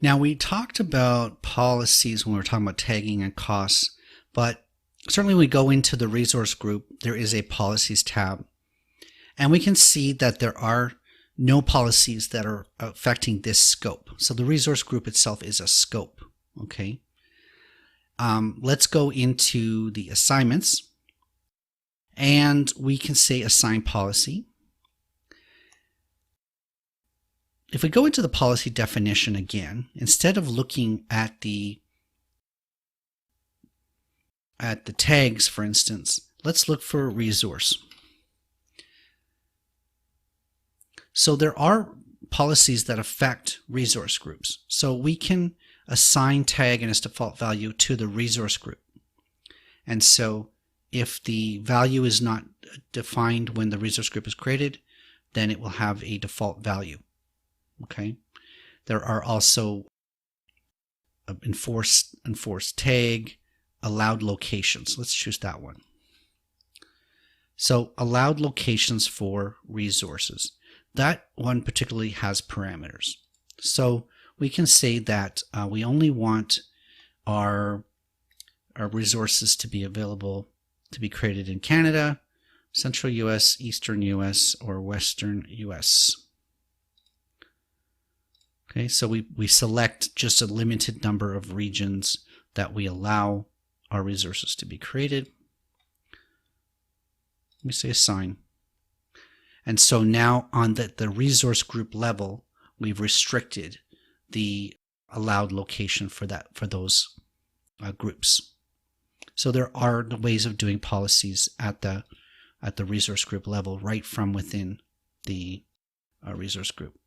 Now, we talked about policies when we were talking about tagging and costs, but certainly when we go into the resource group, there is a policies tab. And we can see that there are no policies that are affecting this scope. So the resource group itself is a scope, okay? Let's go into the assignments, and we can say assign policy. If we go into the policy definition again, instead of looking at the tags, for instance, let's look for a resource. So there are policies that affect resource groups. So we can assign tag and its default value to the resource group. And so if the value is not defined when the resource group is created, then it will have a default value. Okay. There are also enforced tag, allowed locations. Let's choose that one. So allowed locations for resources. That one particularly has parameters. So we can say that we only want our resources to be available to be created in Canada, Central US, Eastern US, or Western US. Okay, so we select just a limited number of regions that we allow our resources to be created. Let me say assign. And so now on the resource group level, we've restricted the allowed location for those groups. So there are ways of doing policies at the resource group level right from within the resource group.